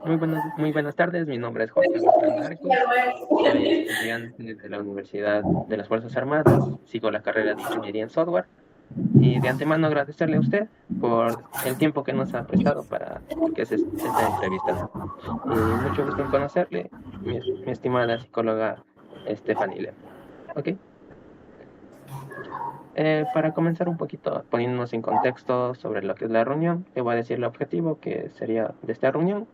Muy buenas tardes, mi nombre es José Guzmán Arcos, soy estudiante de la Universidad de las Fuerzas Armadas, sigo la carrera de Ingeniería en Software y de antemano agradecerle a usted por el tiempo que nos ha prestado para lo que es esta entrevista, ¿no? Y mucho gusto en conocerle, mi estimada psicóloga Stephanie Lem. ¿Ok? Para comenzar un poquito poniéndonos en contexto sobre lo que es la reunión, le voy a decir el objetivo que sería de esta reunión.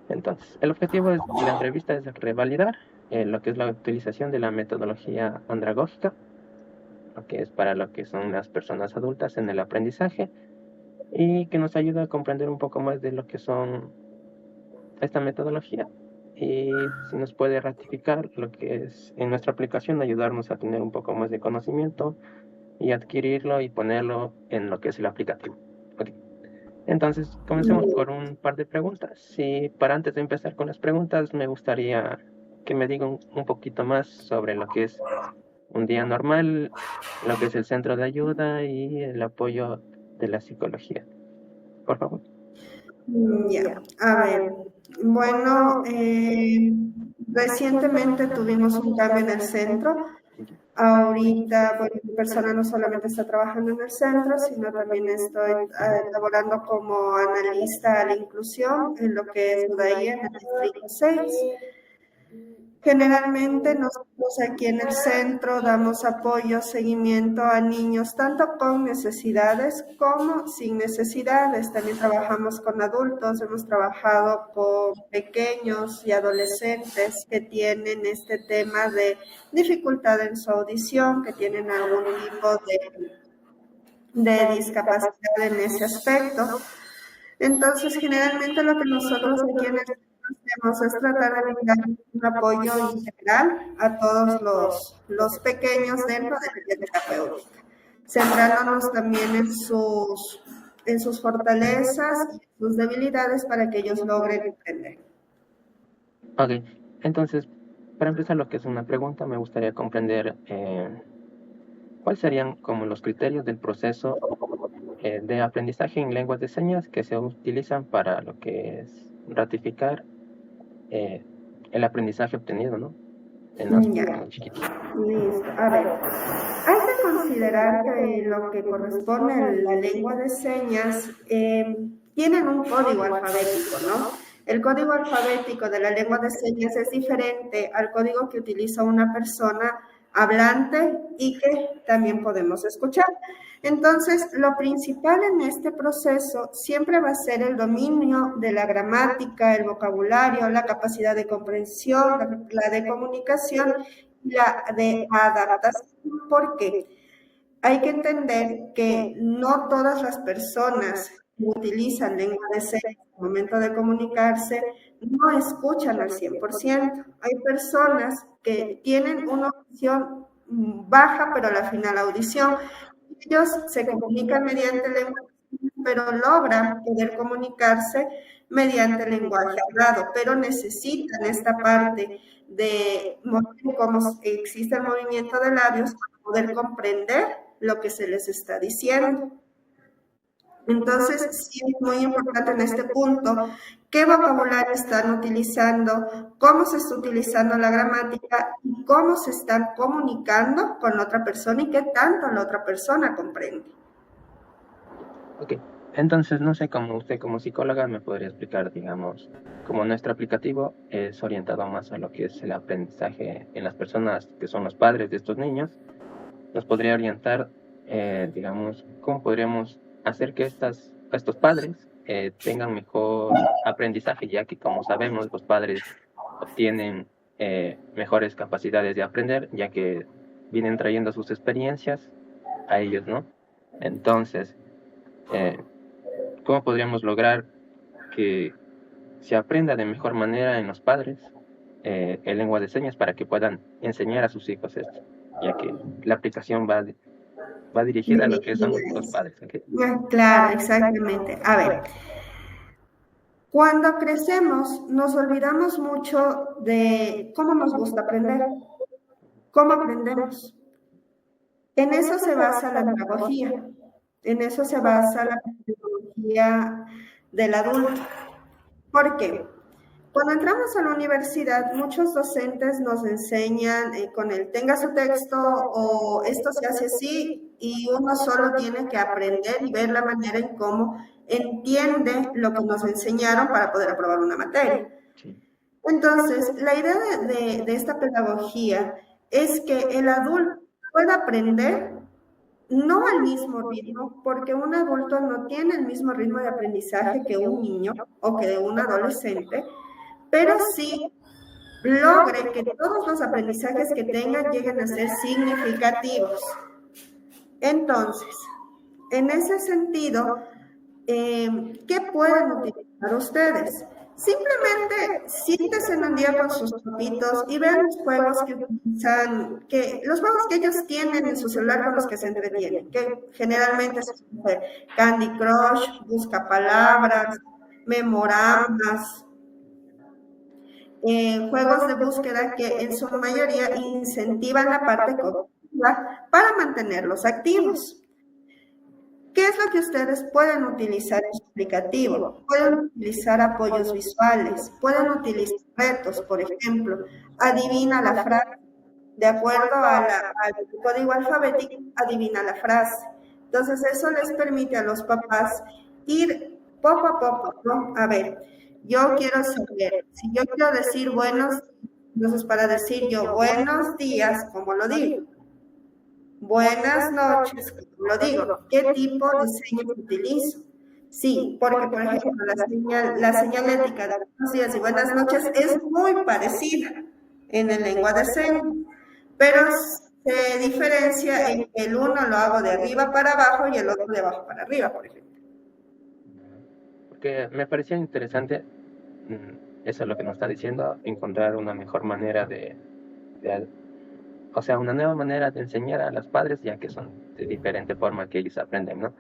Entonces, el objetivo de la entrevista es revalidar lo que es la utilización de la metodología andragógica, lo que es para lo que son las personas adultas en el aprendizaje, y que nos ayuda a comprender un poco más de lo que son esta metodología. Y si nos puede ratificar lo que es en nuestra aplicación, ayudarnos a tener un poco más de conocimiento y adquirirlo y ponerlo en lo que es el aplicativo. Ok. Entonces, comencemos por un par de preguntas. Si para antes de empezar con las preguntas, me gustaría que me digan un poquito más sobre lo que es un día normal, lo que es el centro de ayuda y el apoyo de la psicología. Por favor. Ya, a ver, bueno, recientemente tuvimos un cambio en el centro. Ahorita, bueno, mi persona no solamente está trabajando en el centro, sino también estoy laborando como analista a la inclusión en lo que es UDAI en el Distrito 6. Generalmente nosotros aquí en el centro damos apoyo, seguimiento a niños tanto con necesidades como sin necesidades. También trabajamos con adultos, hemos trabajado con pequeños y adolescentes que tienen este tema de dificultad en su audición, que tienen algún tipo de discapacidad en ese aspecto. Entonces, generalmente lo que nosotros aquí en el centro hacemos es tratar de brindar un apoyo integral a todos los pequeños dentro de la red terapéutica, centrándonos también en sus fortalezas y sus debilidades para que ellos logren aprender. Ok, entonces, para empezar lo que es una pregunta, me gustaría comprender cuáles serían como los criterios del proceso de aprendizaje en lenguas de señas que se utilizan para lo que es ratificar eh, el aprendizaje obtenido, ¿no? En Ya, los chiquitos. listo. A ver, hay que considerar que lo que corresponde a la lengua de señas tienen un código alfabético, ¿no? El código alfabético de la lengua de señas es diferente al código que utiliza una persona hablante y que también podemos escuchar. Entonces, lo principal en este proceso siempre va a ser el dominio de la gramática, el vocabulario, la capacidad de comprensión, la de comunicación y la de adaptación. ¿Por qué? Hay que entender que no todas las personas que utilizan lengua de señas al momento de comunicarse no escuchan al 100%. Hay personas que tienen una audición baja, pero a la final audición. Ellos se comunican mediante lengua, pero logran poder comunicarse mediante el lenguaje hablado, pero necesitan esta parte de cómo existe el movimiento de labios para poder comprender lo que se les está diciendo. Entonces, sí es muy importante en este punto qué vocabulario están utilizando, cómo se está utilizando la gramática y cómo se están comunicando con la otra persona y qué tanto la otra persona comprende. Ok, entonces no sé cómo usted como psicóloga me podría explicar, digamos, cómo nuestro aplicativo es orientado más a lo que es el aprendizaje en las personas que son los padres de estos niños, nos podría orientar, digamos, cómo podríamos hacer que estos padres tengan mejor aprendizaje, ya que como sabemos los padres obtienen mejores capacidades de aprender, ya que vienen trayendo sus experiencias a ellos, ¿no? Entonces, eh, ¿cómo podríamos lograr que se aprenda de mejor manera en los padres en lengua de señas para que puedan enseñar a sus hijos esto? Ya que la aplicación va dirigida a lo que son los padres. ¿Ok? Claro, exactamente. A ver, cuando crecemos nos olvidamos mucho de cómo nos gusta aprender, cómo aprendemos. En eso se basa la pedagogía, en eso se basa la pedagogía del adulto. ¿Por qué? Cuando entramos a la universidad, muchos docentes nos enseñan con el tenga su texto o esto se hace así y uno solo tiene que aprender y ver la manera en cómo entiende lo que nos enseñaron para poder aprobar una materia. Sí. Entonces, la idea de esta pedagogía es que el adulto pueda aprender no al mismo ritmo, porque un adulto no tiene el mismo ritmo de aprendizaje que un niño o que un adolescente, pero sí logre que todos los aprendizajes que tengan lleguen a ser significativos. Entonces, en ese sentido, ¿qué pueden utilizar ustedes? Simplemente siéntense en un día con sus papitos y vean los juegos que utilizan, los juegos que ellos tienen en su celular con los que se entretienen, que generalmente son Candy Crush, Busca Palabras, Memoramas, juegos de búsqueda que en su mayoría incentivan la parte cognitiva para mantenerlos activos. ¿Qué es lo que ustedes pueden utilizar en su aplicativo? Pueden utilizar apoyos visuales, pueden utilizar retos, por ejemplo, adivina la frase. De acuerdo al código alfabético, adivina la frase. Entonces, eso les permite a los papás ir poco a poco, ¿no? A ver, yo quiero saber, si yo quiero decir buenos, entonces para decir yo buenos días, ¿cómo lo digo? Buenas noches, ¿cómo lo digo? ¿Qué tipo de señas utilizo? Sí, porque por ejemplo la señalética de buenos días y buenas noches es muy parecida en el lengua de señas, pero se diferencia en que el uno lo hago de arriba para abajo y el otro de abajo para arriba, por ejemplo. Porque me parecía interesante, eso es lo que nos está diciendo, encontrar una mejor manera o sea, una nueva manera de enseñar a los padres, ya que son de diferente forma que ellos aprenden, ¿no?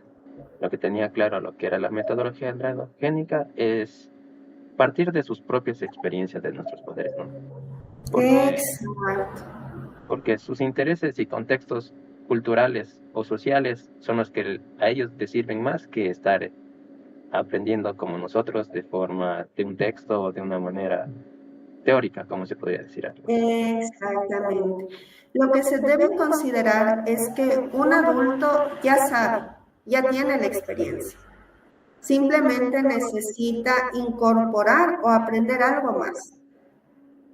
Lo que tenía claro, lo que era la metodología androgénica, es partir de sus propias experiencias de nuestros padres, ¿no? Porque sus intereses y contextos culturales o sociales son los que a ellos les sirven más que estar aprendiendo como nosotros de forma de un texto o de una manera teórica, como se podría decir aquí. Exactamente. Lo que se debe considerar es que un adulto ya sabe, ya tiene la experiencia. Simplemente necesita incorporar o aprender algo más.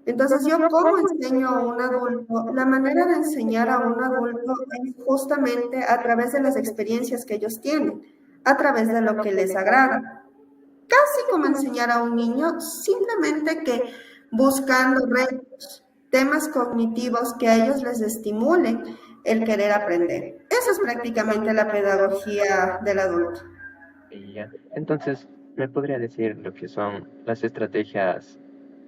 Entonces, yo cómo enseño a un adulto, la manera de enseñar a un adulto es justamente a través de las experiencias que ellos tienen, a través de lo que les agrada. Casi como enseñar a un niño, simplemente que buscando retos, temas cognitivos que a ellos les estimulen el querer aprender. Eso es prácticamente la pedagogía del adulto. Entonces, ¿me podría decir lo que son las estrategias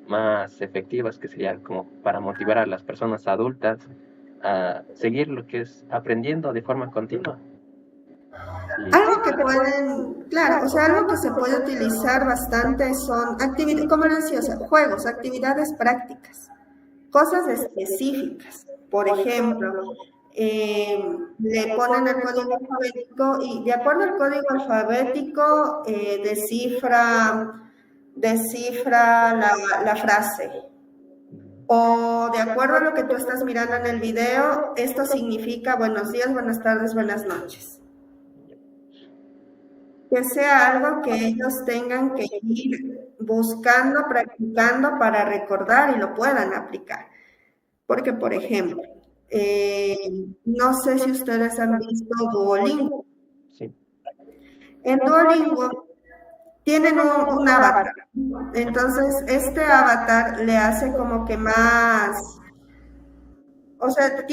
más efectivas que serían como para motivar a las personas adultas a seguir lo que es aprendiendo de forma continua? Algo que pueden, claro, o sea, algo que se puede utilizar bastante son actividades, como les decía, o sea, juegos, actividades prácticas, cosas específicas. Por ejemplo, le ponen el código alfabético y de acuerdo al código alfabético descifra la frase. O de acuerdo a lo que tú estás mirando en el video, esto significa buenos días, buenas tardes, buenas noches. Que sea algo que ellos tengan que ir buscando, practicando para recordar y lo puedan aplicar. Porque, por ejemplo, no sé si ustedes han visto Duolingo. Sí. En Duolingo tienen un avatar. Entonces, este avatar le hace como que más, o sea,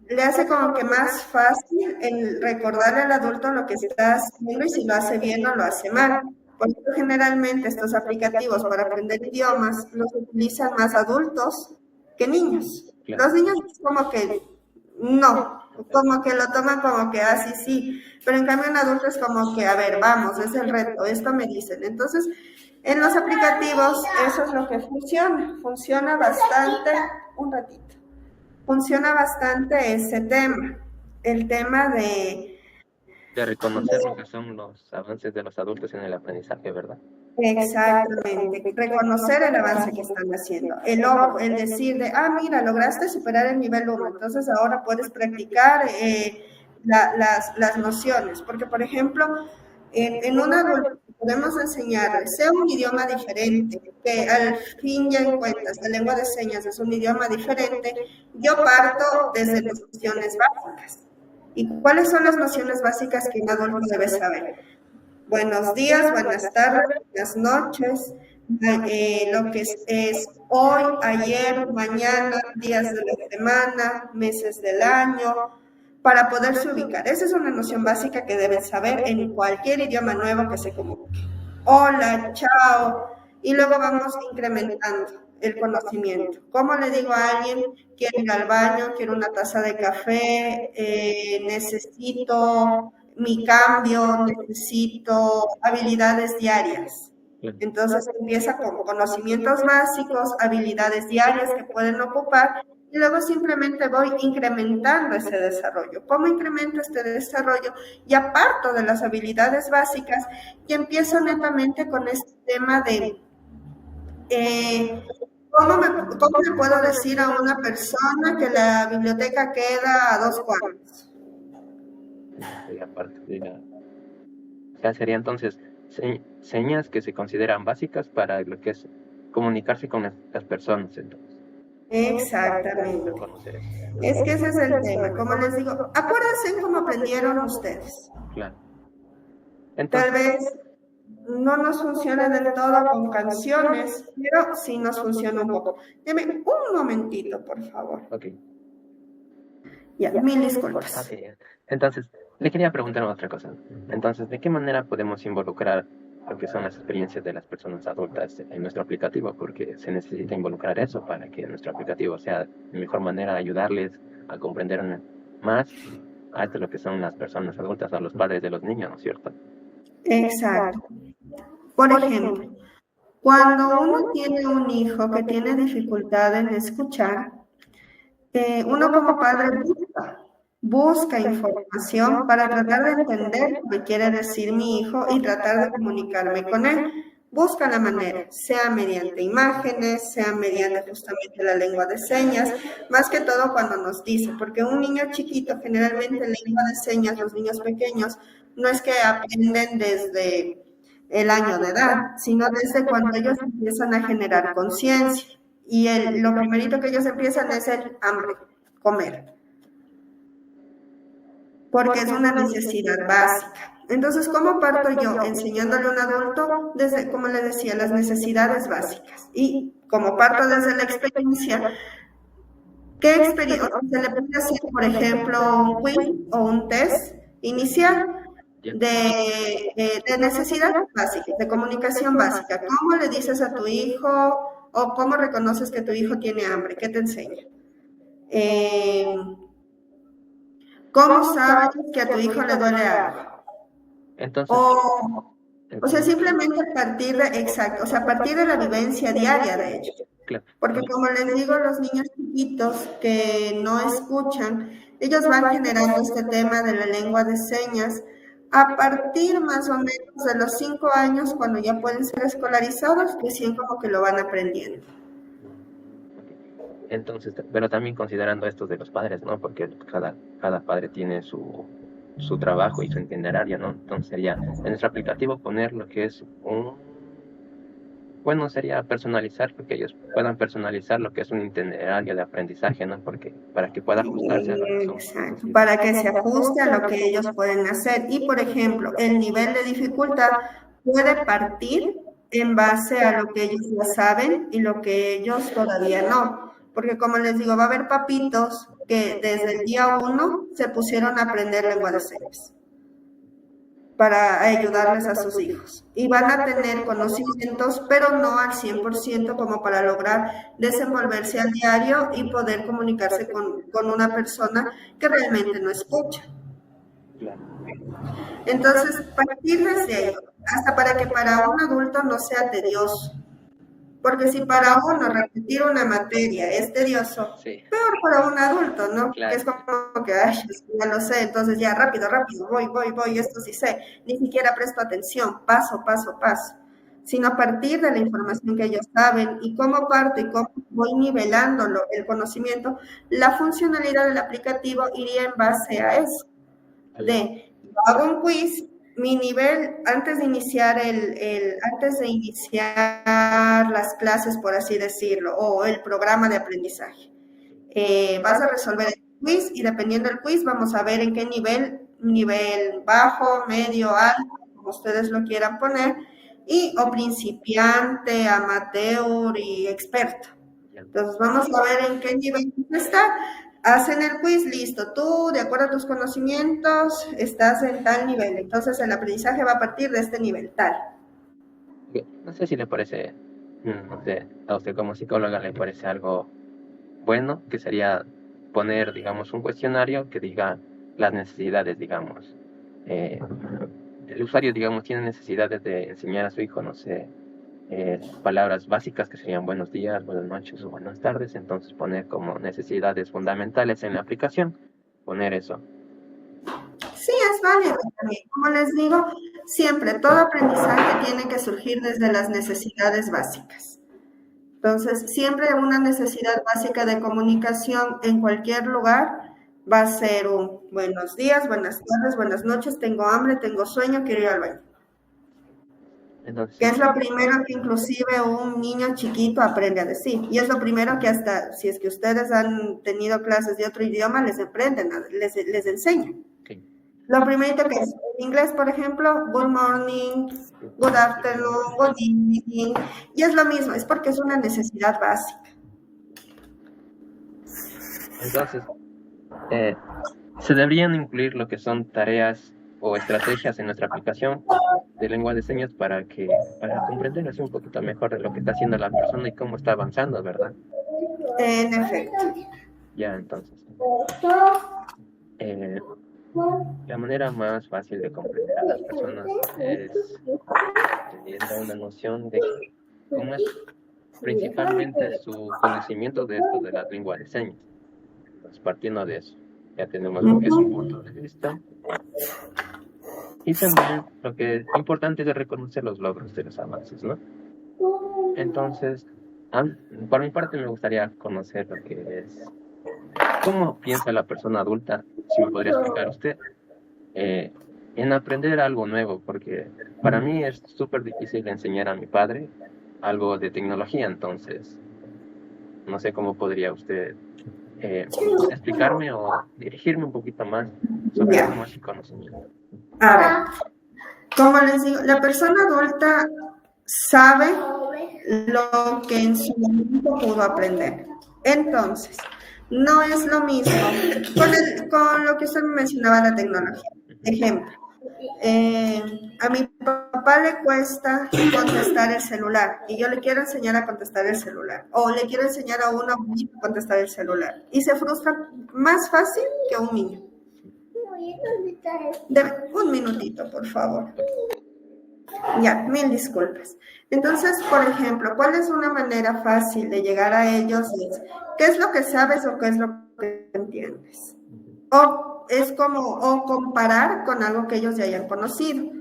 le hace como que más fácil el recordarle al adulto lo que está haciendo y si lo hace bien o lo hace mal. Por eso generalmente estos aplicativos para aprender idiomas los utilizan más adultos que niños. Claro. Los niños como que no, como que lo toman como que así sí, pero en cambio un adulto es como que, a ver, vamos, es el reto, esto me dicen. Entonces, en los aplicativos eso es lo que funciona bastante, un ratito. Funciona bastante ese tema, el tema de reconocer lo que son los avances de los adultos en el aprendizaje, ¿verdad? Exactamente, reconocer el avance que están haciendo, el logro, el decir de, mira, lograste superar el nivel 1, entonces ahora puedes practicar las nociones, porque por ejemplo, en un adulto podemos enseñarle, sea un idioma diferente, que al fin y en cuentas la lengua de señas es un idioma diferente, yo parto desde las nociones básicas. ¿Y cuáles son las nociones básicas que un adulto debe saber? Buenos días, buenas tardes, buenas noches, lo que es hoy, ayer, mañana, días de la semana, meses del año, para poderse ubicar. Esa es una noción básica que deben saber en cualquier idioma nuevo que se comunique. Hola, chao, y luego vamos incrementando el conocimiento. ¿Cómo le digo a alguien, quiero ir al baño, quiero una taza de café, necesito mi cambio, necesito habilidades diarias? Entonces empieza con conocimientos básicos, habilidades diarias que pueden ocupar y luego simplemente voy incrementando ese desarrollo. ¿Cómo incremento este desarrollo? Ya parto de las habilidades básicas y empiezo netamente con este tema de ¿cómo me puedo decir a una persona que la biblioteca queda a 2 cuadras? Y aparte o sea, sería entonces señas que se consideran básicas para lo que es comunicarse con las personas, entonces. Exactamente. Es que ese es el tema. Como les digo, acuérdense cómo aprendieron ustedes. Claro. Entonces, tal vez no nos funciona del todo con canciones, pero sí nos funciona un poco. Deme un momentito, por favor. Ok. Ya, mil disculpas. Okay. Entonces, le quería preguntar otra cosa. Entonces, ¿de qué manera podemos involucrar lo que son las experiencias de las personas adultas en nuestro aplicativo? Porque se necesita involucrar eso para que nuestro aplicativo sea de mejor manera ayudarles a comprender más a lo que son las personas adultas, a los padres de los niños, ¿no es cierto? Exacto. Por ejemplo, cuando uno tiene un hijo que tiene dificultad en escuchar, uno como padre busca información para tratar de entender lo que quiere decir mi hijo y tratar de comunicarme con él. Busca la manera, sea mediante imágenes, sea mediante justamente la lengua de señas, más que todo cuando nos dice, porque un niño chiquito, generalmente lengua de señas, los niños pequeños, no es que aprenden desde el año de edad, sino desde cuando ellos empiezan a generar conciencia. Y lo primerito que ellos empiezan es el hambre, comer, porque es una necesidad básica. Entonces, ¿cómo parto yo? Enseñándole a un adulto desde, como le decía, las necesidades básicas. Y como parto desde la experiencia, ¿qué experiencia? Se le puede hacer, por ejemplo, un quiz o un test inicial de necesidades básicas, de comunicación básica. ¿Cómo le dices a tu hijo o cómo reconoces que tu hijo tiene hambre? ¿Qué te enseña? ¿Cómo sabes que a tu hijo le duele algo? Entonces, o sea, simplemente a partir de la vivencia diaria de ellos. Claro. Porque como les digo, los niños chiquitos que no escuchan, ellos van generando este tema de la lengua de señas a partir más o menos de los 5 años, cuando ya pueden ser escolarizados, recién como que lo van aprendiendo. Entonces, pero también considerando esto de los padres, ¿no? Porque cada padre tiene su trabajo y su itinerario, ¿no? Entonces sería en nuestro aplicativo poner lo que es sería personalizar, porque ellos puedan personalizar lo que es un itinerario de aprendizaje, ¿no? Porque para que pueda ajustarse a lo que son. Exacto, para que se ajuste a lo que ellos pueden hacer. Y, por ejemplo, el nivel de dificultad puede partir en base a lo que ellos ya saben y lo que ellos todavía no. Porque como les digo, va a haber papitos que desde el día 1 se pusieron a aprender lengua de señas para ayudarles a sus hijos. Y van a tener conocimientos, pero no al 100% como para lograr desenvolverse al diario y poder comunicarse con una persona que realmente no escucha. Entonces, partir desde ahí, hasta para que para un adulto no sea tedioso. Porque si para uno repetir una materia es tedioso, sí, peor para un adulto, ¿no? Claro. Que es como que, ya lo sé, entonces ya rápido, voy, esto sí sé. Ni siquiera presto atención, paso. sino a partir de la información que ellos saben y cómo parto y cómo voy nivelándolo, el conocimiento, la funcionalidad del aplicativo iría en base a eso. Yo hago un quiz, mi nivel, antes de iniciar las clases, por así decirlo, o el programa de aprendizaje. Vas a resolver el quiz y dependiendo del quiz vamos a ver en qué nivel bajo, medio, alto, como ustedes lo quieran poner, o principiante, amateur y experto. Entonces vamos a ver en qué nivel está. Hacen el quiz, listo, tú, de acuerdo a tus conocimientos, estás en tal nivel, entonces el aprendizaje va a partir de este nivel, tal. No sé si le parece, no sé, a usted como psicóloga le parece algo bueno, que sería poner, digamos, un cuestionario que diga las necesidades, digamos. El usuario, digamos, tiene necesidades de enseñar a su hijo, no sé, palabras básicas que serían buenos días, buenas noches o buenas tardes, entonces poner como necesidades fundamentales en la aplicación, poner eso. Sí, es válido también. Como les digo, siempre todo aprendizaje tiene que surgir desde las necesidades básicas. Entonces, siempre una necesidad básica de comunicación en cualquier lugar va a ser un buenos días, buenas tardes, buenas noches, tengo hambre, tengo sueño, quiero ir al baño. Entonces, que es lo primero que inclusive un niño chiquito aprende a decir. Y es lo primero que hasta, si es que ustedes han tenido clases de otro idioma, les aprenden, les enseñan. Okay. Lo primerito que es, en inglés, por ejemplo, good morning, good afternoon, good evening, y es lo mismo, es porque es una necesidad básica. Entonces, se deberían incluir lo que son tareas o estrategias en nuestra aplicación de lengua de señas para comprender así un poquito mejor de lo que está haciendo la persona y cómo está avanzando, ¿verdad? En efecto. Ya, entonces. La manera más fácil de comprender a las personas es teniendo una noción de cómo es principalmente su conocimiento de esto de la lengua de señas. Entonces, partiendo de eso, ya tenemos lo que es un punto de vista. Y también lo que es importante es reconocer los logros de los avances, ¿no? Entonces, por mi parte me gustaría conocer lo que es, cómo piensa la persona adulta, si me podría explicar usted, en aprender algo nuevo, porque para mí es súper difícil enseñar a mi padre algo de tecnología, entonces, no sé cómo podría usted explicarme o dirigirme un poquito más sobre cómo es su conocimiento. A ver, como les digo, la persona adulta sabe lo que en su momento pudo aprender. Entonces, no es lo mismo con lo que usted me mencionaba, la tecnología. Ejemplo, a mi papá le cuesta contestar el celular y yo le quiero enseñar a contestar el celular, o le quiero enseñar a uno a contestar el celular y se frustra más fácil que un niño. Un minutito, por favor. Ya, 1000 disculpas. Entonces, por ejemplo, ¿cuál es una manera fácil de llegar a ellos? ¿Qué es lo que sabes o qué es lo que entiendes? O es o comparar con algo que ellos ya hayan conocido.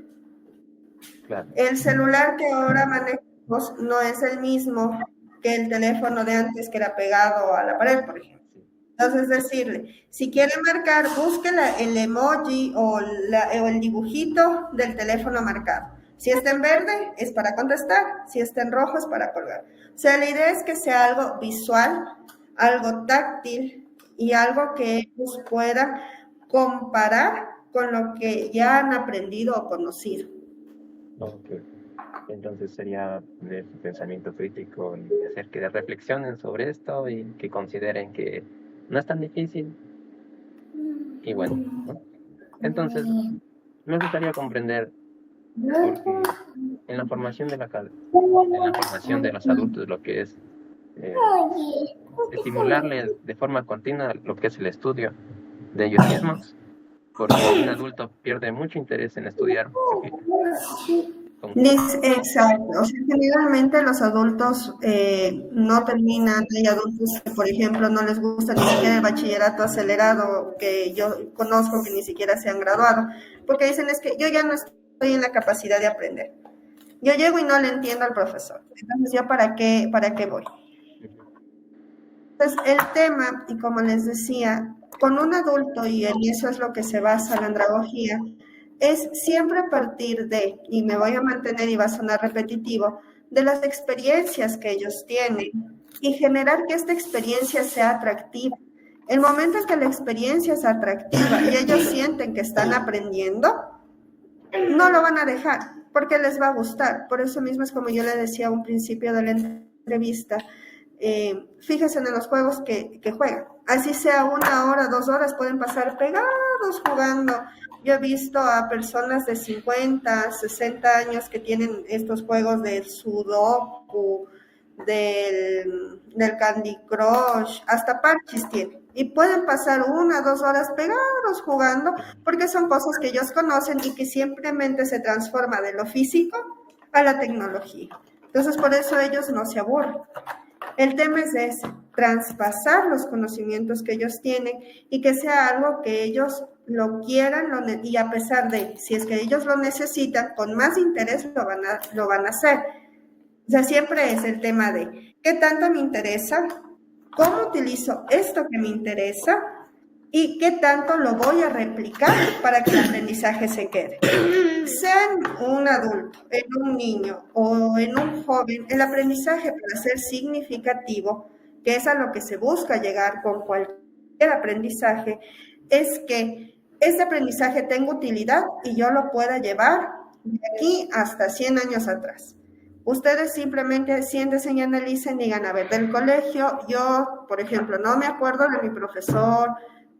Claro. El celular que ahora manejamos no es el mismo que el teléfono de antes que era pegado a la pared, por ejemplo. Entonces, decirle, si quiere marcar, busque el emoji o el dibujito del teléfono marcado. Si está en verde, es para contestar. Si está en rojo, es para colgar. O sea, la idea es que sea algo visual, algo táctil y algo que ellos puedan comparar con lo que ya han aprendido o conocido. Okay. Entonces sería de pensamiento crítico y hacer que reflexionen sobre esto y que consideren que no es tan difícil. Y bueno, ¿no? Entonces me gustaría comprender, porque en la formación de los adultos lo que es estimularles de forma continua lo que es el estudio de ellos mismos, porque un adulto pierde mucho interés en estudiar. Exacto, o sea, generalmente los adultos no terminan, hay adultos que, por ejemplo, no les gusta ni siquiera el bachillerato acelerado, que yo conozco que ni siquiera se han graduado, porque dicen es que yo ya no estoy en la capacidad de aprender. Yo llego y no le entiendo al profesor. Entonces, ¿yo para qué voy? Entonces, el tema, y como les decía, con un adulto, y en eso es lo que se basa la andragogía, es siempre partir de, y me voy a mantener y va a sonar repetitivo, de las experiencias que ellos tienen y generar que esta experiencia sea atractiva. El momento en que la experiencia es atractiva y ellos sienten que están aprendiendo, no lo van a dejar porque les va a gustar. Por eso mismo es como yo le decía a un principio de la entrevista, fíjense en los juegos que juegan. Así sea 1 hora, 2 horas, pueden pasar pegados jugando. Yo he visto a personas de 50, 60 años que tienen estos juegos del Sudoku, del Candy Crush, hasta parches tienen. Y pueden pasar 1, 2 horas pegados jugando porque son cosas que ellos conocen y que simplemente se transforma de lo físico a la tecnología. Entonces, por eso ellos no se aburren. El tema es ese, traspasar los conocimientos que ellos tienen y que sea algo que ellos lo quieran y a pesar de, si es que ellos lo necesitan, con más interés lo van a hacer. O sea, siempre es el tema de qué tanto me interesa, cómo utilizo esto que me interesa y qué tanto lo voy a replicar para que el aprendizaje se quede. Sea en un adulto, en un niño o en un joven, el aprendizaje para ser significativo, que es a lo que se busca llegar con cualquier aprendizaje, es que este aprendizaje tenga utilidad y yo lo pueda llevar de aquí hasta 100 años atrás. Ustedes simplemente siéntense y analicen, digan, a ver, del colegio, yo, por ejemplo, no me acuerdo de mi profesor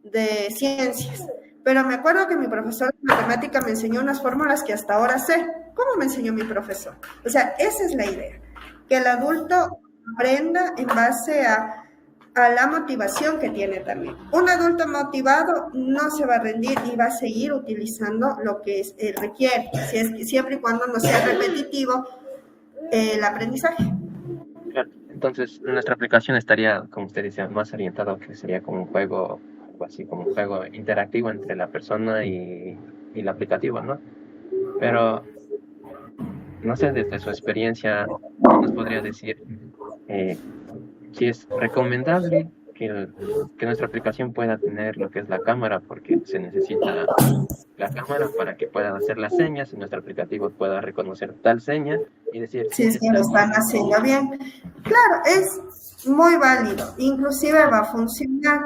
de ciencias, pero me acuerdo que mi profesor de matemática me enseñó unas fórmulas que hasta ahora sé. ¿Cómo me enseñó mi profesor? O sea, esa es la idea, que el adulto aprenda en base a la motivación que tiene también. Un adulto motivado no se va a rendir y va a seguir utilizando lo que requiere, siempre y cuando no sea repetitivo el aprendizaje. Claro. Entonces, nuestra aplicación estaría, como usted decía, más orientada a que sería como un juego, algo así como un juego interactivo entre la persona y el aplicativo, ¿no? Pero, no sé, desde su experiencia, nos podría decir si es recomendable que nuestra aplicación pueda tener lo que es la cámara, porque se necesita la cámara para que puedan hacer las señas y nuestro aplicativo pueda reconocer tal seña y decir si es que lo están haciendo bien. Claro, es muy válido, inclusive va a funcionar.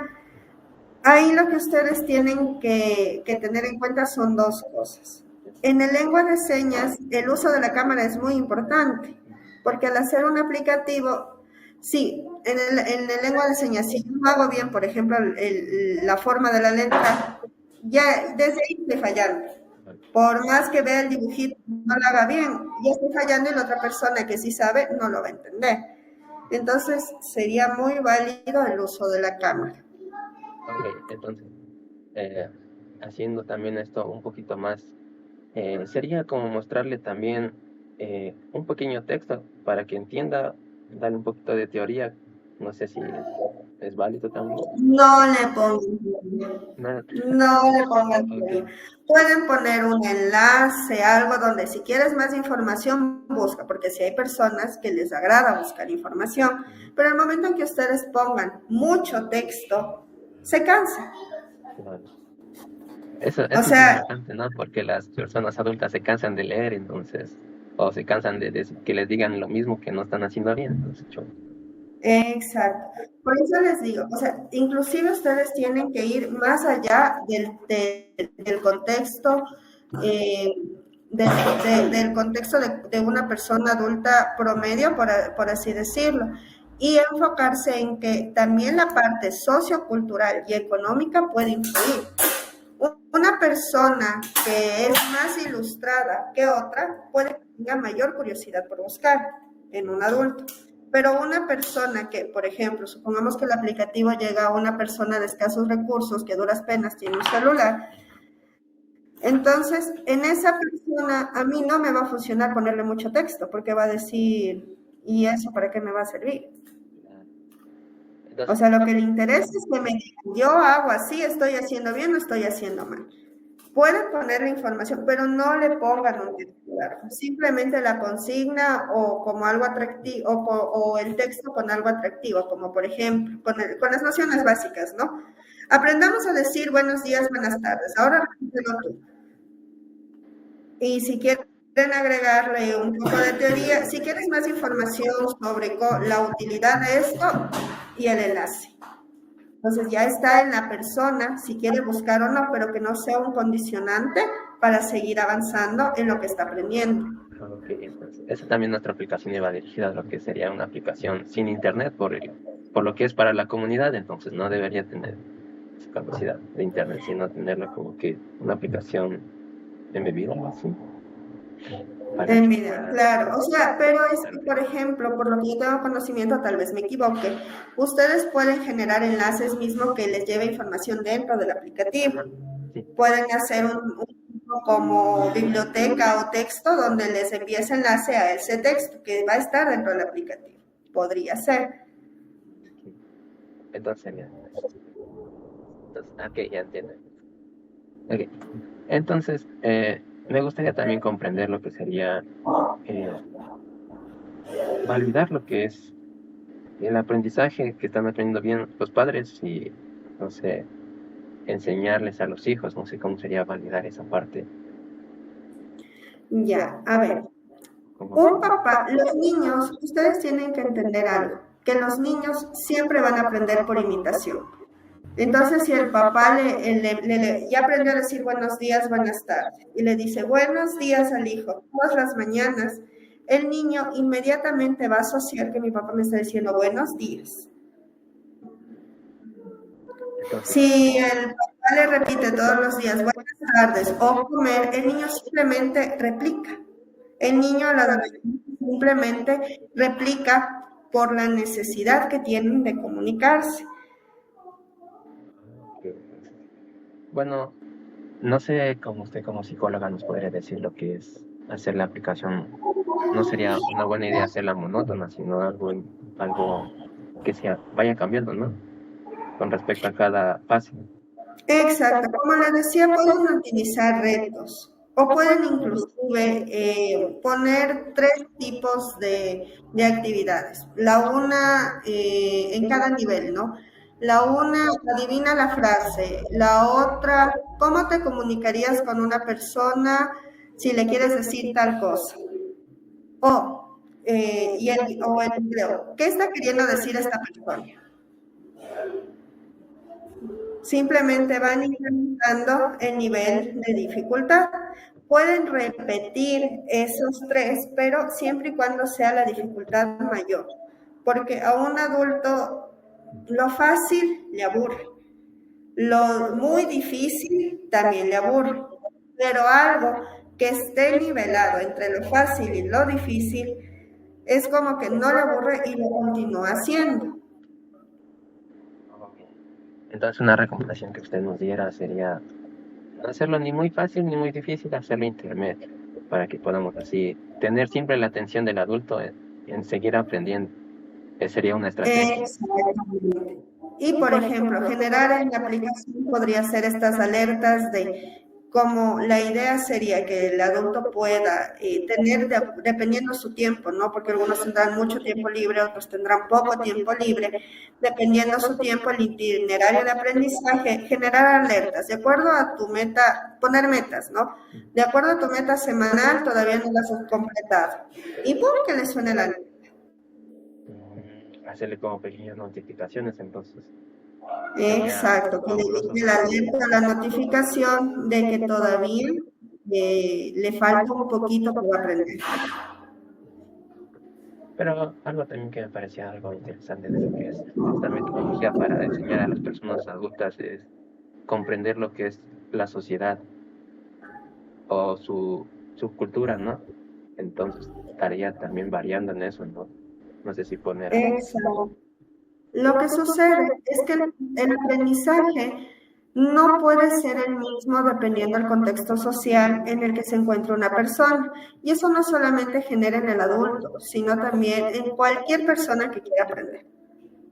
Ahí lo que ustedes tienen que tener en cuenta son 2 cosas. En el lengua de señas, el uso de la cámara es muy importante, porque al hacer un aplicativo, sí, en el lengua de señas, si yo hago bien, por ejemplo, la forma de la letra, ya desde ahí estoy fallando. Por más que vea el dibujito, no lo haga bien, ya estoy fallando y la otra persona que sí sabe no lo va a entender. Entonces, sería muy válido el uso de la cámara. Ok, entonces, haciendo también esto un poquito más, sería como mostrarle también un pequeño texto para que entienda, darle un poquito de teoría. No sé si es válido también. No le pongan, No. no le pongan. Okay. Pueden poner un enlace, algo donde si quieres más información, busca, porque si hay personas que les agrada buscar información, pero el momento en que ustedes pongan mucho texto, se cansa. Claro. Eso O sea, es importante, ¿no? Porque las personas adultas se cansan de leer, entonces, o se cansan de que les digan lo mismo que no están haciendo bien, entonces, exacto. Por eso les digo, o sea, inclusive ustedes tienen que ir más allá del contexto, del contexto de una persona adulta promedio, por así decirlo, y enfocarse en que también la parte sociocultural y económica puede influir. Una persona que es más ilustrada que otra puede que tenga mayor curiosidad por buscar en un adulto. Pero una persona que, por ejemplo, supongamos que el aplicativo llega a una persona de escasos recursos que a duras penas tiene un celular, entonces en esa persona a mí no me va a funcionar ponerle mucho texto porque va a decir, ¿y eso para qué me va a servir? O sea, lo que le interesa es que me digan, yo hago así, estoy haciendo bien o estoy haciendo mal. Pueden poner la información, pero no le pongan un titular, simplemente la consigna o como algo atractivo, o el texto con algo atractivo, como por ejemplo, con las nociones básicas, ¿no? Aprendamos a decir buenos días, buenas tardes. Ahora repítelo tú. Y si quieren agregarle un poco de teoría, si quieres más información sobre la utilidad de esto y el enlace. Entonces ya está en la persona si quiere buscar o no, pero que no sea un condicionante para seguir avanzando en lo que está aprendiendo. Okay, entonces, esa también nuestra aplicación iba dirigida a lo que sería una aplicación sin internet por lo que es para la comunidad, entonces no debería tener esa capacidad de internet, sino tenerla como que una aplicación embebida o así. Claro, o sea, pero es que, por ejemplo, por lo que yo tengo conocimiento, tal vez me equivoque, ustedes pueden generar enlaces mismo que les lleve información dentro del aplicativo. Sí. Pueden hacer un como biblioteca o texto donde les envíe ese enlace a ese texto que va a estar dentro del aplicativo. Podría ser. Entonces, ok, ya entiendo. Okay. Entonces, me gustaría también comprender lo que sería validar lo que es el aprendizaje que están aprendiendo bien los padres y, no sé, enseñarles a los hijos, no sé cómo sería validar esa parte. Ya, a ver. Un papá, los niños, ustedes tienen que entender algo, que los niños siempre van a aprender por imitación. Entonces, si el papá ya aprendió a decir buenos días, buenas tardes, y le dice buenos días al hijo todas las mañanas, el niño inmediatamente va a asociar que mi papá me está diciendo buenos días. Si el papá le repite todos los días buenas tardes o comer, el niño simplemente replica. El niño o la adolescente simplemente replica por la necesidad que tienen de comunicarse. Bueno, no sé cómo usted como psicóloga nos podría decir lo que es hacer la aplicación. No sería una buena idea hacerla monótona, sino algo que vaya cambiando, ¿no? Con respecto a cada fase. Exacto, como les decía, pueden utilizar retos o pueden inclusive poner 3 tipos de actividades. La una en cada nivel, ¿no? La una, adivina la frase. La otra, ¿cómo te comunicarías con una persona si le quieres decir tal cosa? O el empleo. ¿Qué está queriendo decir esta persona? Simplemente van incrementando el nivel de dificultad. Pueden repetir esos 3, pero siempre y cuando sea la dificultad mayor. Porque a un adulto lo fácil le aburre. Lo muy difícil también le aburre. Pero algo que esté nivelado entre lo fácil y lo difícil es como que no le aburre y lo continúa haciendo. Entonces una recomendación que usted nos diera sería no hacerlo ni muy fácil ni muy difícil, hacerlo intermedio, para que podamos así tener siempre la atención del adulto en seguir aprendiendo. Esa sería una estrategia. Exactamente. Y por ejemplo, generar en la aplicación podría ser estas alertas de como la idea sería que el adulto pueda tener, dependiendo su tiempo, ¿no? Porque algunos tendrán mucho tiempo libre, otros tendrán poco tiempo libre, dependiendo su tiempo, el itinerario de aprendizaje, generar alertas, de acuerdo a tu meta, poner metas, ¿no? De acuerdo a tu meta semanal, todavía no las has completado. Y ¡pum! Que le suene la alerta. Hacerle como pequeñas notificaciones, entonces. Exacto, que le llegue la alerta, la notificación de que todavía le falta un poquito por aprender. Pero algo también que me parecía algo interesante de lo que es esta metodología para enseñar a las personas adultas es comprender lo que es la sociedad o su cultura, ¿no? Entonces estaría también variando en eso, ¿no? No sé si poner... Exacto. Lo que sucede es que el aprendizaje no puede ser el mismo dependiendo del contexto social en el que se encuentra una persona. Y eso no solamente genera en el adulto, sino también en cualquier persona que quiera aprender,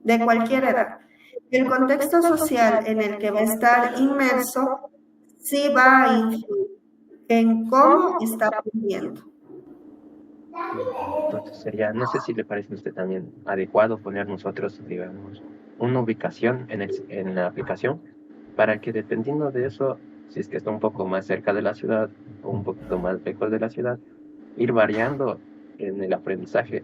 de cualquier edad. El contexto social en el que va a estar inmerso sí va a influir en cómo está aprendiendo. Entonces sería, no sé si le parece a usted también adecuado poner nosotros, digamos, una ubicación en la aplicación para que dependiendo de eso, si es que está un poco más cerca de la ciudad o un poquito más lejos de la ciudad, ir variando en el aprendizaje,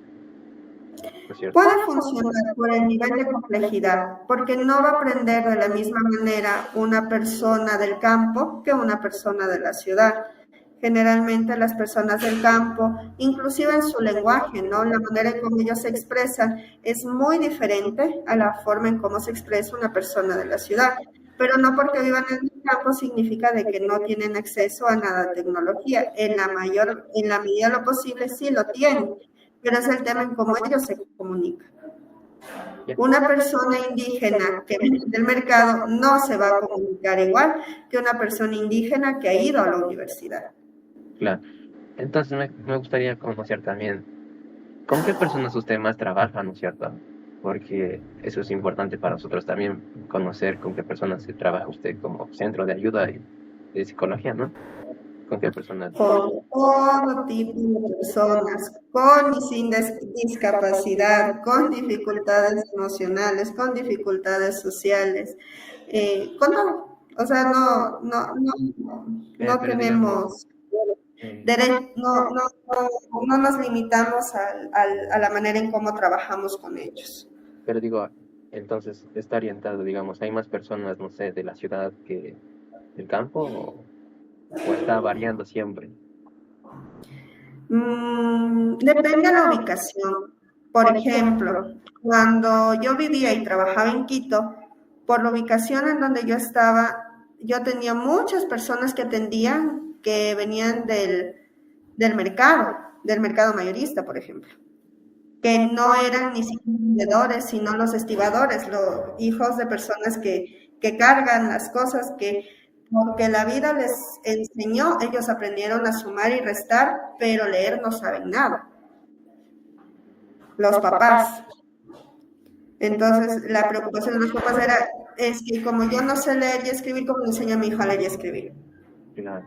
¿no es cierto? Puede funcionar por el nivel de complejidad, porque no va a aprender de la misma manera una persona del campo que una persona de la ciudad. Generalmente las personas del campo, inclusive en su lenguaje, ¿no? La manera en cómo ellos se expresan es muy diferente a la forma en cómo se expresa una persona de la ciudad. Pero no porque vivan en el campo significa de que no tienen acceso a nada de tecnología. En la medida de lo posible sí lo tienen, pero es el tema en cómo ellos se comunican. Ya, Una persona indígena que viene del mercado no se va a comunicar igual que una persona indígena que ha ido a la universidad. claro. Entonces me gustaría conocer también con qué personas usted más trabaja, ¿no es cierto? Porque eso es importante para nosotros también, conocer con qué personas se trabaja usted como centro de ayuda y de psicología, ¿no? Con qué personas. Con todo tipo de personas, con y sin discapacidad, con dificultades emocionales, con dificultades sociales, con todo. O sea, no Pero digamos, tenemos eh, derecho, no nos limitamos a la manera en cómo trabajamos con ellos. pero digo, entonces está orientado, digamos, hay más personas, no sé, de la ciudad que del campo o está variando siempre. Depende de la ubicación. Por ejemplo, cuando yo vivía y trabajaba en Quito, por la ubicación en donde yo estaba, yo tenía muchas personas que atendían que venían del mercado mayorista, por ejemplo, que no eran ni siquiera vendedores, sino los estibadores, los hijos de personas que cargan las cosas, que porque la vida les enseñó, ellos aprendieron a sumar y restar, pero leer no saben nada, los papás. Entonces, la preocupación de los papás era, es que como yo no sé leer y escribir, ¿cómo le enseño a mi hijo a leer y escribir? Claro.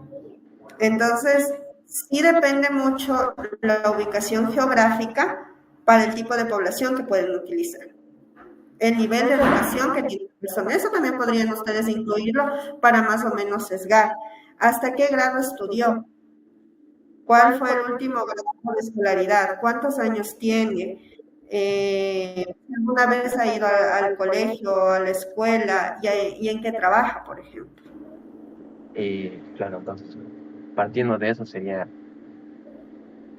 Entonces, sí depende mucho la ubicación geográfica para el tipo de población que pueden utilizar. El nivel de educación que tiene la persona. Eso también podrían ustedes incluirlo para más o menos sesgar. ¿Hasta qué grado estudió? ¿Cuál fue el último grado de escolaridad? ¿Cuántos años tiene? ¿Alguna vez ha ido al colegio, a la escuela y en qué trabaja, por ejemplo? Claro, entonces, partiendo de eso sería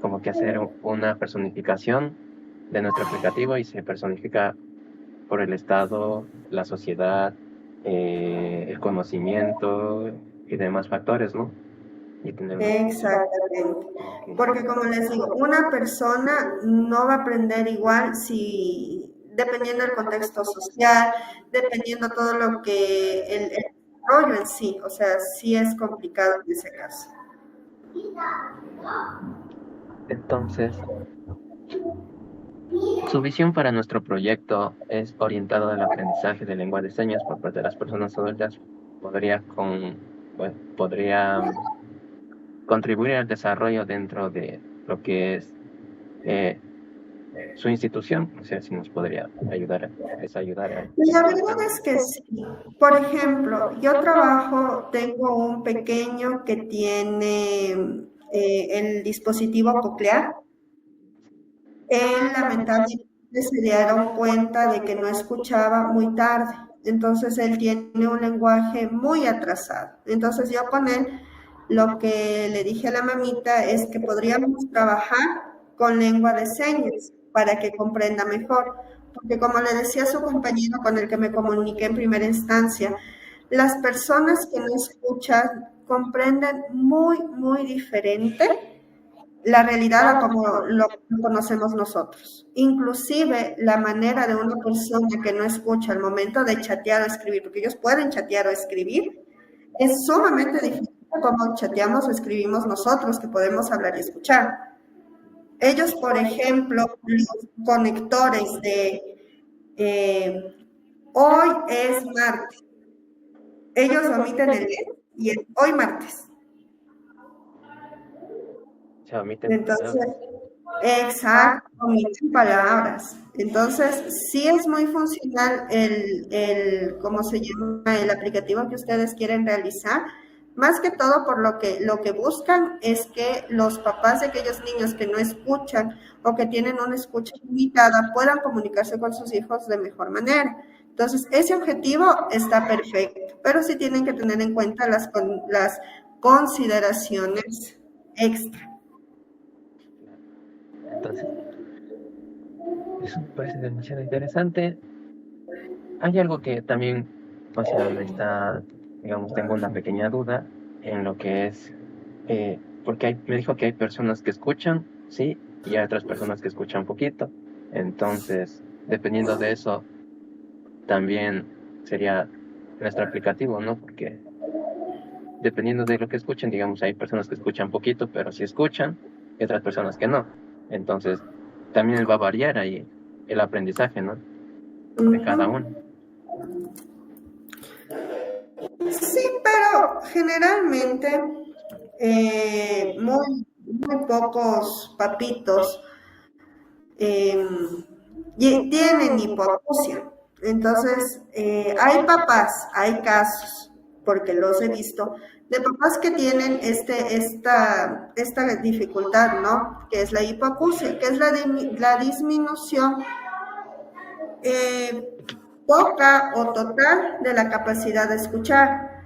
como que hacer una personificación de nuestro aplicativo y se personifica por el Estado, la sociedad, el conocimiento y demás factores, ¿no? Y tener una... Exactamente. Ok. Porque como les digo, una persona no va a aprender igual si, dependiendo del contexto social, dependiendo todo lo que el desarrollo en sí, o sea, sí es complicado en ese caso. Entonces, su visión para nuestro proyecto es orientado al aprendizaje de lengua de señas por parte de las personas adultas. Bueno, podría contribuir al desarrollo dentro de lo que es eh, su institución. O sea, si nos podría ayudar a La esa verdad parte. es que sí. Por ejemplo, yo trabajo, tengo un pequeño que tiene el dispositivo coclear. Él lamentablemente se dieron cuenta de que no escuchaba muy tarde. Entonces él tiene un lenguaje muy atrasado. Entonces yo con él lo que le dije a la mamita es que podríamos trabajar con lengua de señas para que comprenda mejor. Porque como le decía a su compañero con el que me comuniqué en primera instancia, las personas que no escuchan comprenden muy diferente la realidad a como lo conocemos nosotros. Inclusive la manera de una persona que no escucha al momento de chatear o escribir, porque ellos pueden chatear o escribir, es sumamente difícil como chateamos o escribimos nosotros, que podemos hablar y escuchar. Ellos, por ejemplo, los conectores de hoy es martes, ellos omiten el E y hoy martes. Se omiten Entonces, palabras. exacto, omiten palabras. Entonces, sí es muy funcional ¿cómo se llama? El aplicativo que ustedes quieren realizar. Más que todo por lo que buscan es que los papás de aquellos niños que no escuchan o que tienen una escucha limitada puedan comunicarse con sus hijos de mejor manera. Entonces, ese objetivo está perfecto, pero sí tienen que tener en cuenta las consideraciones extra. Entonces, eso me parece demasiado interesante. Hay algo que también, o sea, digamos, tengo una pequeña duda en lo que es, porque me dijo que hay personas que escuchan, sí, y hay otras personas que escuchan poquito. Entonces, dependiendo de eso, también sería nuestro aplicativo, ¿no? Porque dependiendo de lo que escuchen, digamos, hay personas que escuchan poquito, pero sí escuchan, y otras personas que no. Entonces, también va a variar ahí el aprendizaje, ¿no? De cada Ujú. uno. Sí, pero generalmente muy pocos papitos eh, tienen hipoacusia. Entonces, hay papás, hay casos, porque los he visto, de papás que tienen esta dificultad, ¿no? Que es la hipoacusia, que es la disminución eh, poca o total de la capacidad de escuchar.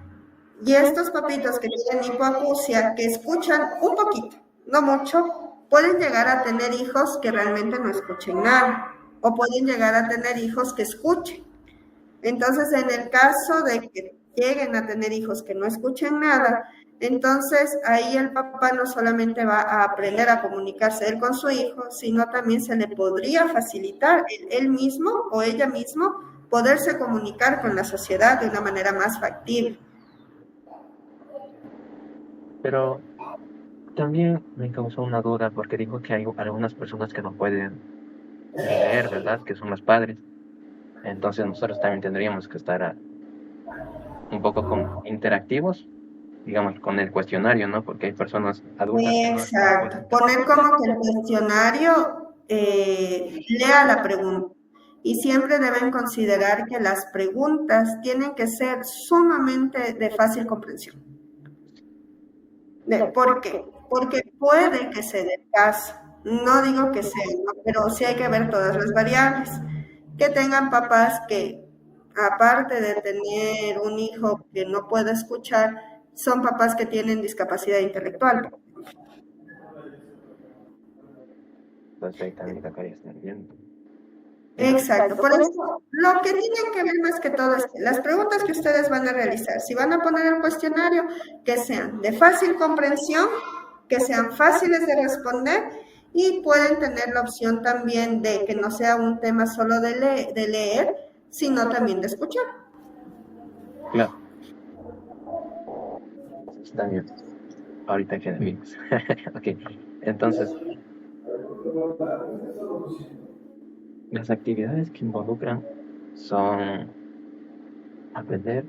Y estos papitos que tienen hipoacusia, que escuchan un poquito, no mucho, pueden llegar a tener hijos que realmente no escuchen nada, o pueden llegar a tener hijos que escuchen. Entonces, en el caso de que lleguen a tener hijos que no escuchen nada, entonces ahí el papá no solamente va a aprender a comunicarse él con su hijo, sino también se le podría facilitar él mismo o ella mismo poderse comunicar con la sociedad de una manera más factible. Pero también me causó una duda porque dijo que hay algunas personas que no pueden leer, ¿verdad? Que son los padres. Entonces nosotros también tendríamos que estar un poco interactivos, digamos, con el cuestionario, ¿no? Porque hay personas adultas que no Exacto. pueden leer. Poner como que el cuestionario lea la pregunta. Y siempre deben considerar que las preguntas tienen que ser sumamente de fácil comprensión. ¿Por qué? Porque puede que se dé el caso. No digo que sea, ¿no? Pero sí hay que ver todas las variables. Que tengan papás que, aparte de tener un hijo que no puede escuchar, son papás que tienen discapacidad intelectual. Entonces ahí también tocaría estar viendo. Exacto, por eso lo que tienen que ver más que todo es que las preguntas que ustedes van a realizar, si van a poner el cuestionario, que sean de fácil comprensión, que sean fáciles de responder y pueden tener la opción también de que no sea un tema solo de leer, sino también de escuchar. Claro, está bien. Ahorita queda bien. Ok, entonces, las actividades que involucran son aprender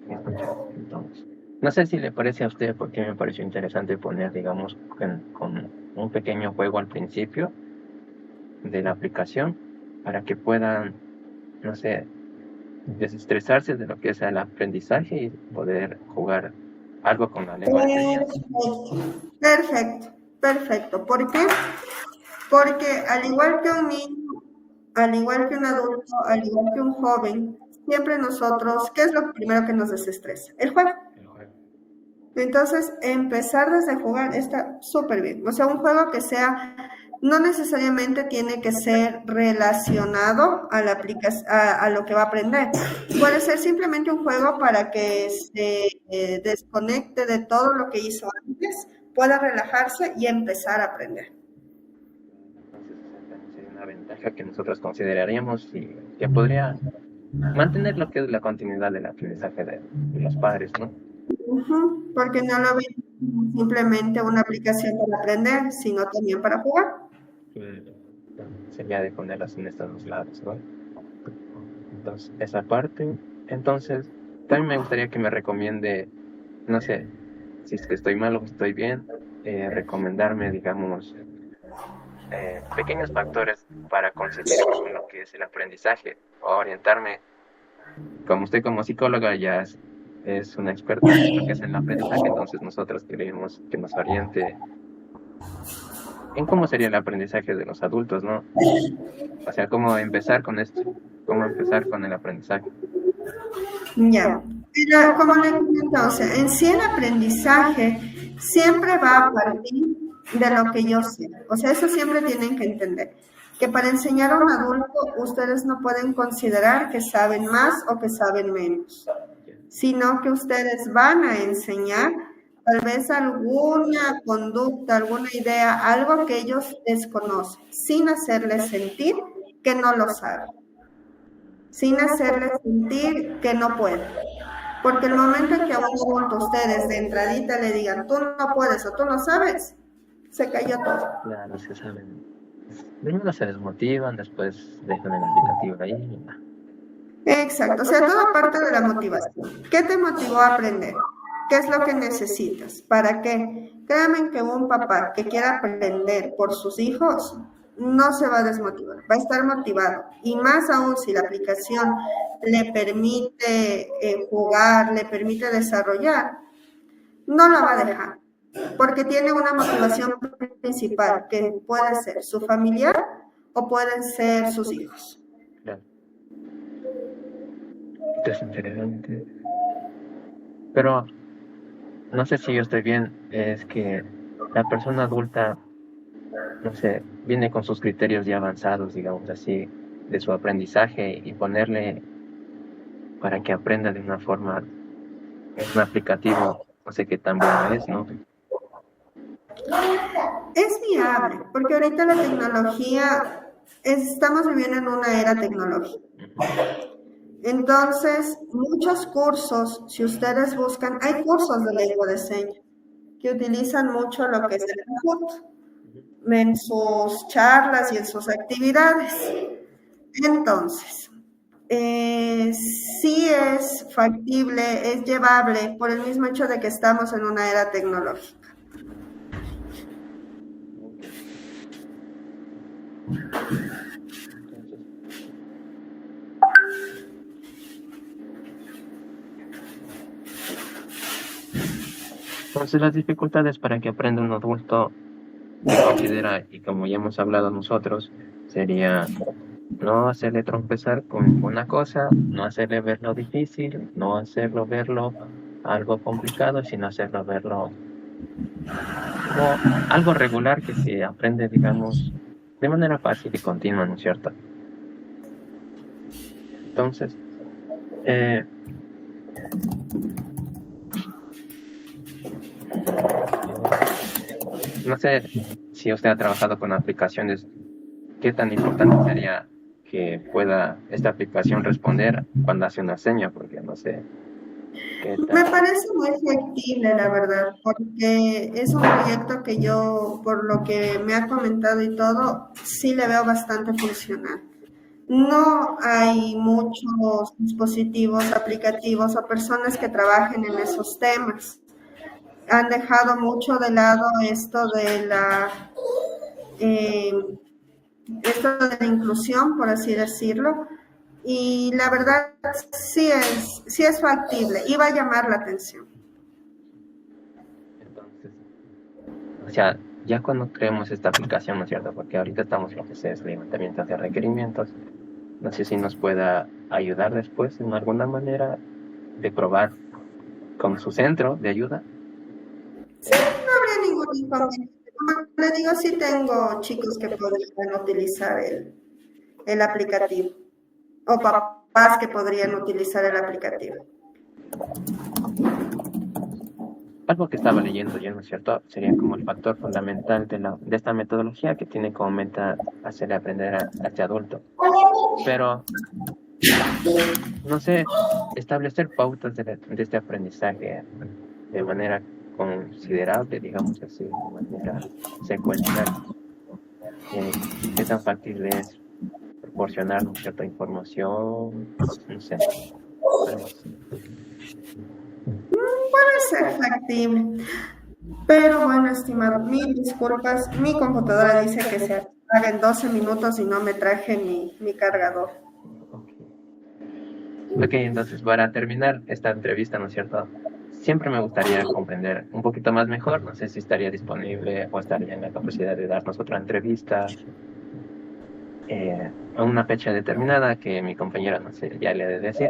y escuchar. Entonces, no sé si le parece a usted, porque me pareció interesante poner, digamos, con un pequeño juego al principio de la aplicación para que puedan, no sé, desestresarse de lo que es el aprendizaje y poder jugar algo con la lengua de señas. Perfecto, perfecto, perfecto. ¿Por qué? Porque al igual que un niño, al igual que un adulto, al igual que un joven, siempre nosotros, ¿qué es lo primero que nos desestresa? El juego. El juego. Entonces, empezar desde jugar está súper bien. O sea, un juego que sea, no necesariamente tiene que ser relacionado a la a lo que va a aprender. Puede ser simplemente un juego para que se desconecte de todo lo que hizo antes, pueda relajarse y empezar a aprender. Entonces, esa también sería una ventaja que nosotros consideraríamos y que podría mantener lo que es la continuidad del aprendizaje de los padres, ¿no? Porque no lo ven simplemente una aplicación para aprender, sino también para jugar. Que sería de ponerlas en estos dos lados, ¿no? Entonces, esa parte. Entonces, también me gustaría que me recomiende no sé, si es que estoy mal o estoy bien, recomendarme, digamos, pequeños factores para conseguir lo que es el aprendizaje, o orientarme. Como usted como psicóloga ya es una experta en lo que es el aprendizaje, entonces nosotros queremos que nos oriente en cómo sería el aprendizaje de los adultos, ¿no? O sea, cómo empezar con esto, cómo empezar con el aprendizaje. Ya. Pero como le comento, o sea, en sí el aprendizaje siempre va a partir de lo que yo sé. O sea, eso siempre tienen que entender. Que para enseñar a un adulto, ustedes no pueden considerar que saben más o que saben menos, sino que ustedes van a enseñar tal vez alguna conducta, alguna idea, algo que ellos desconocen, sin hacerles sentir que no lo saben, sin hacerles sentir que no pueden. Porque el momento en que a un adulto ustedes de entradita le digan, tú no puedes o tú no sabes, se cayó todo. Claro, se saben. Primero se desmotivan, después dejan el aplicativo ahí. Exacto, o sea, toda parte de la motivación. ¿Qué te motivó a aprender? ¿Qué es lo que necesitas? ¿Para qué? Créanme que un papá que quiera aprender por sus hijos no se va a desmotivar, va a estar motivado. Y más aún si la aplicación le permite jugar, le permite desarrollar, no la va a dejar, porque tiene una motivación principal que puede ser su familiar o pueden ser sus hijos. Claro. Esto es interesante. Pero no sé si yo estoy bien, es que la persona adulta, no sé, viene con sus criterios ya avanzados, digamos así, de su aprendizaje y ponerle para que aprenda de una forma, un aplicativo, no sé qué tan bueno es, ¿no? Es viable, porque ahorita la tecnología, estamos viviendo en una era tecnológica. Entonces, muchos cursos, si ustedes buscan, hay cursos de lengua de señas que utilizan mucho lo que es el Kahoot en sus charlas y en sus actividades. Entonces, sí es factible, es llevable por el mismo hecho de que estamos en una era tecnológica. Entonces las dificultades para que aprenda un adulto, se considera, y como ya hemos hablado nosotros, sería no hacerle tropezar con una cosa, no hacerle verlo difícil, no hacerlo verlo algo complicado, sino hacerlo verlo como algo regular que se aprende, digamos, de manera fácil y continua, ¿no es cierto? Entonces, no sé si usted ha trabajado con aplicaciones, ¿qué tan importante sería que pueda esta aplicación responder cuando hace una seña? Porque no sé qué Me tal. parece muy factible, la verdad, porque es un proyecto que yo, por lo que me ha comentado y todo, sí le veo bastante funcional. No hay muchos dispositivos, aplicativos o personas que trabajen en esos temas. Han dejado mucho de lado eh, esto de la inclusión, por así decirlo, y la verdad sí es factible y va a llamar la atención. Entonces, o sea, ya cuando creemos esta aplicación, ¿no es cierto? Porque ahorita estamos en lo que es levantamiento de requerimientos. No sé si nos pueda ayudar después en alguna manera de probar con su centro de ayuda. Sí, no habría ningún inconveniente. Como le digo, sí tengo chicos que podrían utilizar el aplicativo o papás que podrían utilizar el aplicativo. Algo que estaba leyendo yo, ¿no es cierto? Sería como el factor fundamental de esta metodología que tiene como meta hacerle aprender a este adulto. Pero, no sé, establecer pautas de este aprendizaje de manera considerable, digamos así, de manera secuencial. ¿Qué tan factible es proporcionar cierta información? No sé. Puede ser factible. Pero bueno, estimado, mil disculpas. Mi computadora dice que se apaga en 12 minutos y no me traje mi cargador. Ok, entonces para terminar esta entrevista, ¿no es cierto? Siempre me gustaría comprender un poquito más mejor. No sé si estaría disponible o estaría en la capacidad de darnos otra entrevista a una fecha determinada que mi compañera, no sé, ya le ha de decir.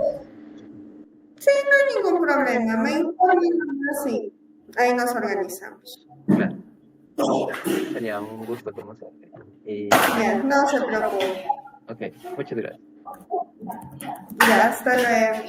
Sí, no hay ningún problema. Me informan así. Ahí nos organizamos. Claro, sería un gusto conocerte. Y, Ya, no se preocupe. ok, muchas gracias. Ya, hasta luego.